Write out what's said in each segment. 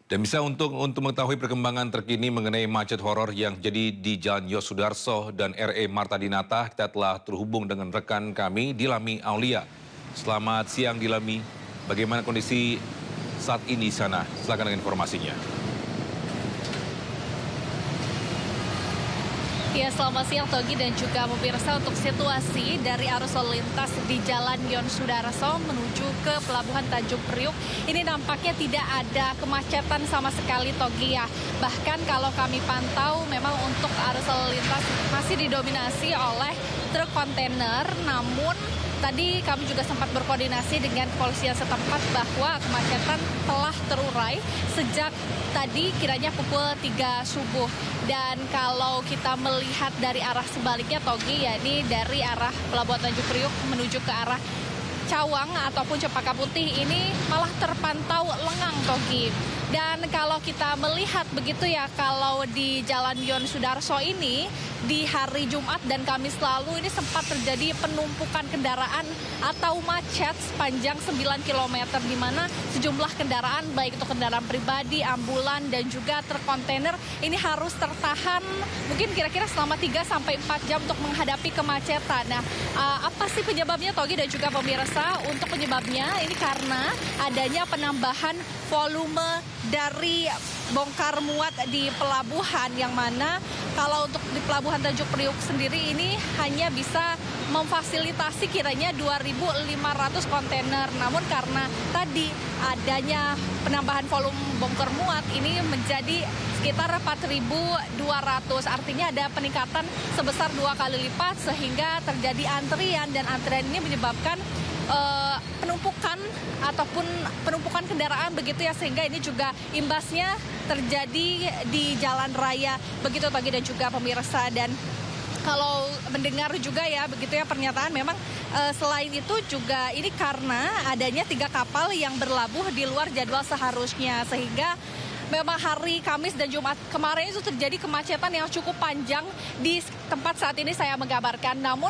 Dan bisa untuk mengetahui perkembangan terkini mengenai macet horor yang jadi di Jalan Yosudarso dan RE Marta Dinata, kita telah terhubung dengan rekan kami Dilami Aulia. Selamat siang Dilami, bagaimana kondisi saat ini di sana? Silakan dengan informasinya. Ya, selamat siang Togi dan juga pemirsa. Untuk situasi dari arus lalu lintas di Jalan Yosudarso menuju ke Pelabuhan Tanjung Priuk, ini nampaknya tidak ada kemacetan sama sekali Togi ya. Bahkan kalau kami pantau memang untuk arus lalu lintas masih didominasi oleh truk kontainer, namun tadi kami juga sempat berkoordinasi dengan kepolisian setempat bahwa kemacetan telah terurai sejak tadi kiranya pukul 3 subuh. Dan kalau kita melihat dari arah sebaliknya Togi, yakni dari arah Pelabuhan Tanjung Priuk menuju ke arah Cawang ataupun Cempaka Putih, ini malah terpantau lengang Togi. Dan kalau kita melihat begitu ya, kalau di Jalan Yosudarso ini di hari Jumat dan Kamis lalu ini sempat terjadi penumpukan kendaraan atau macet sepanjang 9 km di mana sejumlah kendaraan baik itu kendaraan pribadi, ambulan dan juga truk kontainer ini harus tertahan mungkin kira-kira selama 3 sampai 4 jam untuk menghadapi kemacetan. Nah, apa sih penyebabnya Togi dan juga pemirsa? Untuk penyebabnya ini karena adanya penambahan volume dari bongkar muat di pelabuhan, yang mana kalau untuk di Pelabuhan Tanjung Priuk sendiri ini hanya bisa memfasilitasi kiranya 2.500 kontainer. Namun karena tadi adanya penambahan volume bongkar muat ini menjadi sekitar 4.200. Artinya ada peningkatan sebesar 2 kali lipat sehingga terjadi antrian, dan antrian ini menyebabkan penumpukan ataupun penumpukan kendaraan begitu ya, sehingga ini juga imbasnya terjadi di jalan raya begitu Togi dan juga pemirsa. Dan kalau mendengar juga ya begitu ya pernyataan, memang selain itu juga ini karena adanya 3 kapal yang berlabuh di luar jadwal seharusnya, sehingga memang hari Kamis dan Jumat kemarin itu terjadi kemacetan yang cukup panjang di tempat saat ini saya menggambarkan. Namun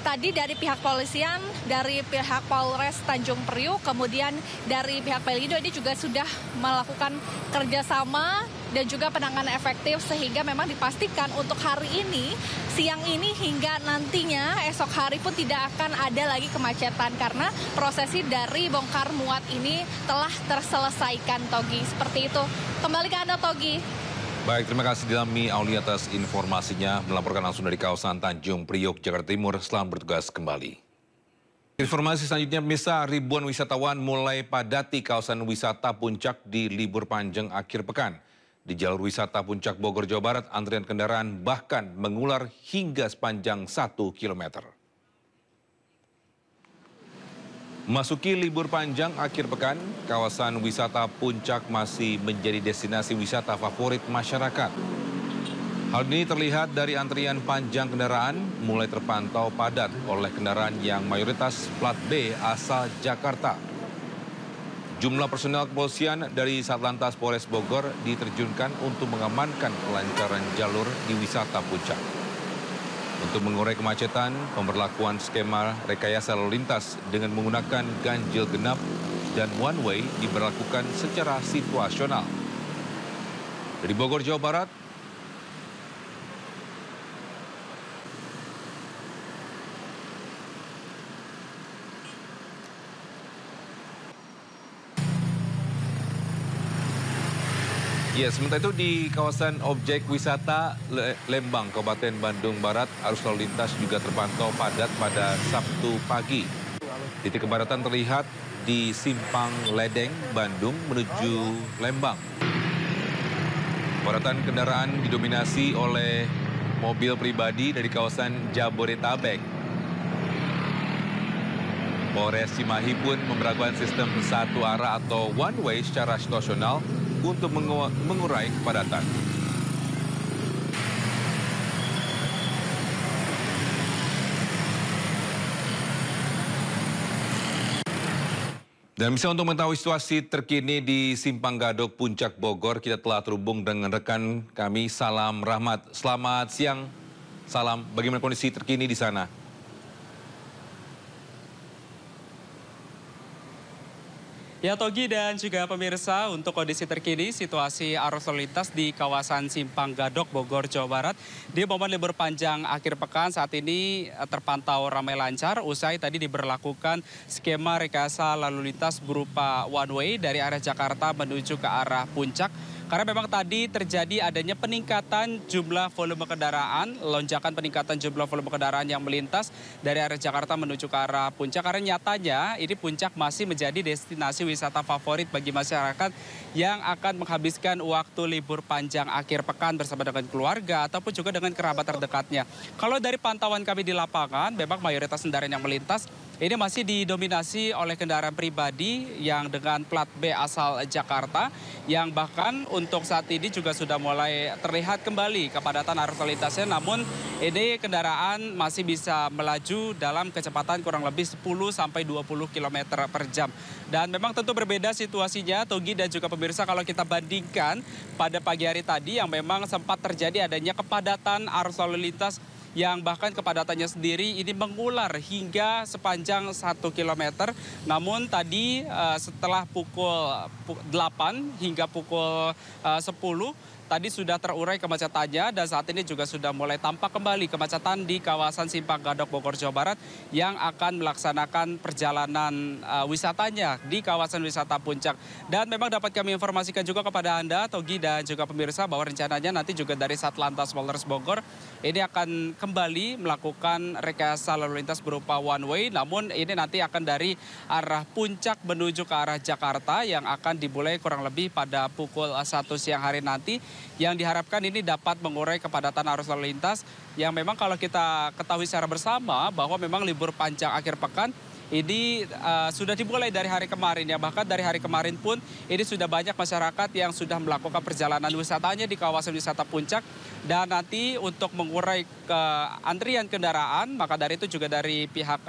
tadi dari pihak polisian, dari pihak Polres Tanjung Priuk, kemudian dari pihak Pelindo ini juga sudah melakukan kerjasama dan juga penanganan efektif, sehingga memang dipastikan untuk hari ini, siang ini hingga nantinya esok hari pun tidak akan ada lagi kemacetan karena prosesi dari bongkar muat ini telah terselesaikan Togi. Seperti itu. Kembali ke Anda Togi. Baik, terima kasih Dilami Aulia atas informasinya, melaporkan langsung dari kawasan Tanjung Priok, Jakarta Timur. Selamat bertugas kembali. Informasi selanjutnya, pemirsa, ribuan wisatawan mulai padati kawasan wisata Puncak di libur panjang akhir pekan. Di jalur wisata Puncak Bogor, Jawa Barat, antrian kendaraan bahkan mengular hingga sepanjang 1 kilometer. Masuki libur panjang akhir pekan, kawasan wisata Puncak masih menjadi destinasi wisata favorit masyarakat. Hal ini terlihat dari antrian panjang kendaraan mulai terpantau padat oleh kendaraan yang mayoritas plat B asal Jakarta. Jumlah personel kepolisian dari Satlantas Polres Bogor diterjunkan untuk mengamankan kelancaran jalur di wisata Puncak. Untuk mengurai kemacetan, pemberlakuan skema rekayasa lalu lintas dengan menggunakan ganjil genap dan one way diberlakukan secara situasional. Dari Bogor, Jawa Barat, ya, sementara itu di kawasan objek wisata Lembang, Kabupaten Bandung Barat, arus lalu lintas juga terpantau padat pada Sabtu pagi. Titik kepadatan terlihat di Simpang Ledeng, Bandung menuju Lembang. Kepadatan kendaraan didominasi oleh mobil pribadi dari kawasan Jabodetabek. Polres Cimahi pun memberlakukan sistem satu arah atau one way secara situasional untuk mengurai kepadatan. Dan bisa untuk mengetahui situasi terkini di Simpang Gadok Puncak Bogor, kita telah terhubung dengan rekan kami Salam Rahmat. Selamat siang, Salam. Bagaimana kondisi terkini di sana? Ya Togi dan juga pemirsa, untuk kondisi terkini situasi arus lalu lintas di kawasan Simpang Gadok, Bogor, Jawa Barat di momen libur panjang akhir pekan saat ini terpantau ramai lancar usai tadi diberlakukan skema rekayasa lalu lintas berupa one way dari arah Jakarta menuju ke arah Puncak. Karena memang tadi terjadi adanya peningkatan jumlah volume kendaraan, lonjakan peningkatan jumlah volume kendaraan yang melintas dari arah Jakarta menuju ke arah Puncak. Karena nyatanya ini Puncak masih menjadi destinasi wisata favorit bagi masyarakat yang akan menghabiskan waktu libur panjang akhir pekan bersama dengan keluarga ataupun juga dengan kerabat terdekatnya. Kalau dari pantauan kami di lapangan, memang mayoritas kendaraan yang melintas ini masih didominasi oleh kendaraan pribadi yang dengan plat B asal Jakarta, yang bahkan untuk saat ini juga sudah mulai terlihat kembali kepadatan arus lalu lintasnya. Namun ini kendaraan masih bisa melaju dalam kecepatan kurang lebih 10 sampai 20 km per jam. Dan memang tentu berbeda situasinya, Togi dan juga pemirsa, kalau kita bandingkan pada pagi hari tadi yang memang sempat terjadi adanya kepadatan arus lalu lintas yang bahkan kepadatannya sendiri ini mengular hingga sepanjang 1 km. Namun tadi setelah pukul 8 hingga pukul 10 tadi sudah terurai kemacetannya dan saat ini juga sudah mulai tampak kembali kemacetan di kawasan Simpang Gadok, Bogor, Jawa Barat yang akan melaksanakan perjalanan wisatanya di kawasan wisata Puncak. Dan memang dapat kami informasikan juga kepada Anda, Togi dan juga pemirsa, bahwa rencananya nanti juga dari Satlantas Polres Bogor ini akan kembali melakukan rekayasa lalu lintas berupa one way. Namun ini nanti akan dari arah Puncak menuju ke arah Jakarta yang akan dimulai kurang lebih pada pukul 1 siang hari nanti, yang diharapkan ini dapat mengurai kepadatan arus lalu lintas yang memang kalau kita ketahui secara bersama bahwa memang libur panjang akhir pekan ini sudah dimulai dari hari kemarin ya. Bahkan dari hari kemarin pun ini sudah banyak masyarakat yang sudah melakukan perjalanan wisatanya di kawasan wisata Puncak. Dan nanti untuk mengurai antrian kendaraan, maka dari itu juga dari pihak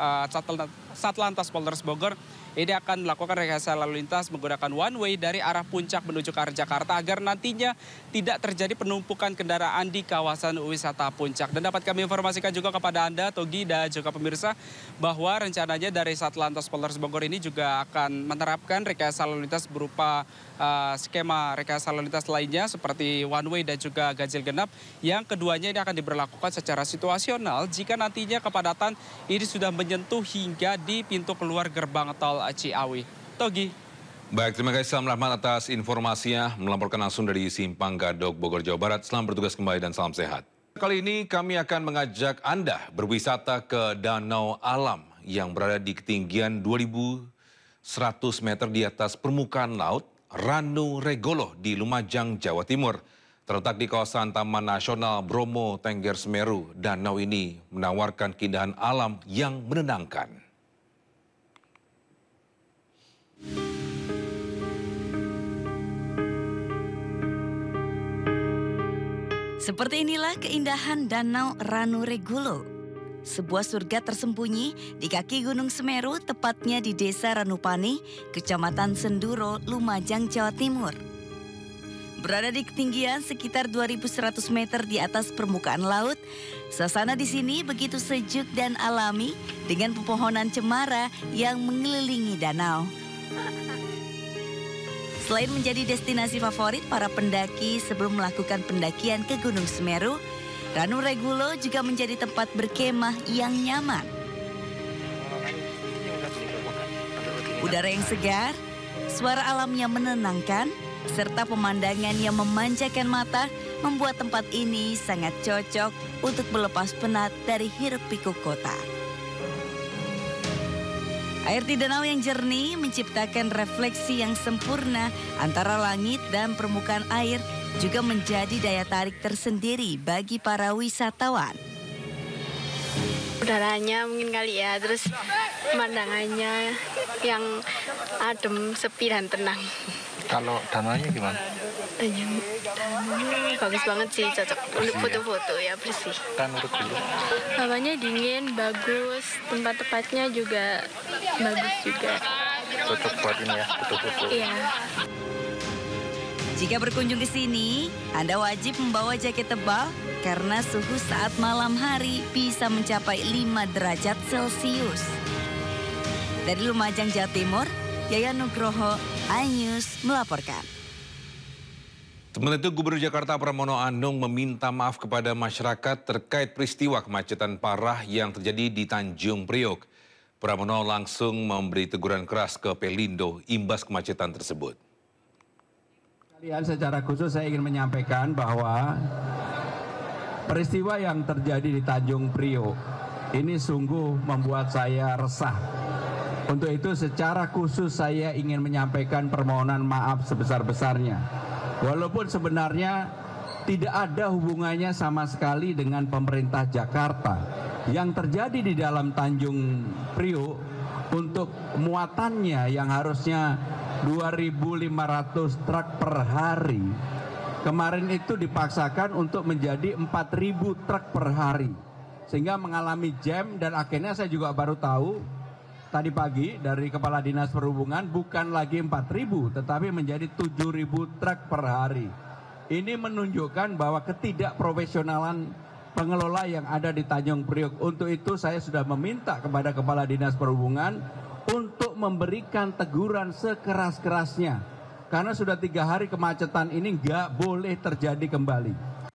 Satlantas Polres Bogor ini akan melakukan rekayasa lalu lintas menggunakan one way dari arah Puncak menuju ke arah Jakarta agar nantinya tidak terjadi penumpukan kendaraan di kawasan wisata Puncak. Dan dapat kami informasikan juga kepada Anda, Togi dan juga pemirsa, bahwa rencananya dari Satlantas Polres Bogor ini juga akan menerapkan rekayasa lalu lintas berupa skema rekayasa lalu lintas lainnya seperti one way dan juga ganjil genap, yang keduanya ini akan diberlakukan secara situasional jika nantinya kepadatan ini sudah menyentuh hingga di pintu keluar gerbang tol Ciawi. Togi. Baik, terima kasih Salam Rahmat atas informasinya, melaporkan langsung dari Simpang Gadok, Bogor, Jawa Barat. Selamat bertugas kembali dan salam sehat. Kali ini kami akan mengajak Anda berwisata ke Danau Alam yang berada di ketinggian 2.100 meter di atas permukaan laut, Ranu Regolo di Lumajang, Jawa Timur. Terletak di kawasan Taman Nasional Bromo Tengger Semeru, danau ini menawarkan keindahan alam yang menenangkan. Seperti inilah keindahan Danau Ranu Regolo. Sebuah surga tersembunyi di kaki Gunung Semeru, tepatnya di Desa Ranupani, Kecamatan Senduro, Lumajang, Jawa Timur. Berada di ketinggian sekitar 2.100 meter di atas permukaan laut, suasana di sini begitu sejuk dan alami dengan pepohonan cemara yang mengelilingi danau. Selain menjadi destinasi favorit para pendaki sebelum melakukan pendakian ke Gunung Semeru, Ranu Regolo juga menjadi tempat berkemah yang nyaman. Udara yang segar, suara alam yang menenangkan, serta pemandangan yang memanjakan mata membuat tempat ini sangat cocok untuk melepas penat dari hiruk-pikuk kota. Air di danau yang jernih menciptakan refleksi yang sempurna antara langit dan permukaan air, juga menjadi daya tarik tersendiri bagi para wisatawan. Udaranya mungkin kali ya, terus pemandangannya yang adem, sepi dan tenang. Kalau danaunya gimana? Danaunya bagus banget sih, cocok untuk foto-foto ya, bersih. Kan urut dulu. Hawanya dingin, bagus, tempat-tempatnya juga bagus juga. Cocok buat ini ya, foto-foto. Iya. Jika berkunjung ke sini, Anda wajib membawa jaket tebal karena suhu saat malam hari bisa mencapai 5 derajat Celcius. Dari Lumajang, Jawa Timur, Yayan Nugroho, iNews melaporkan. Sementara itu, Gubernur Jakarta Pramono Anung meminta maaf kepada masyarakat terkait peristiwa kemacetan parah yang terjadi di Tanjung Priok. Pramono langsung memberi teguran keras ke Pelindo imbas kemacetan tersebut. Kalian secara khusus saya ingin menyampaikan bahwa peristiwa yang terjadi di Tanjung Priok ini sungguh membuat saya resah. Untuk itu secara khusus saya ingin menyampaikan permohonan maaf sebesar-besarnya. Walaupun sebenarnya tidak ada hubungannya sama sekali dengan pemerintah Jakarta. Yang terjadi di dalam Tanjung Priok untuk muatannya yang harusnya 2.500 truk per hari, kemarin itu dipaksakan untuk menjadi 4.000 truk per hari. Sehingga mengalami jam dan akhirnya saya juga baru tahu tadi pagi dari Kepala Dinas Perhubungan bukan lagi 4.000 tetapi menjadi 7.000 truk per hari. Ini menunjukkan bahwa ketidakprofesionalan pengelola yang ada di Tanjung Priok. Untuk itu saya sudah meminta kepada Kepala Dinas Perhubungan untuk memberikan teguran sekeras-kerasnya. Karena sudah 3 hari kemacetan ini nggak boleh terjadi kembali.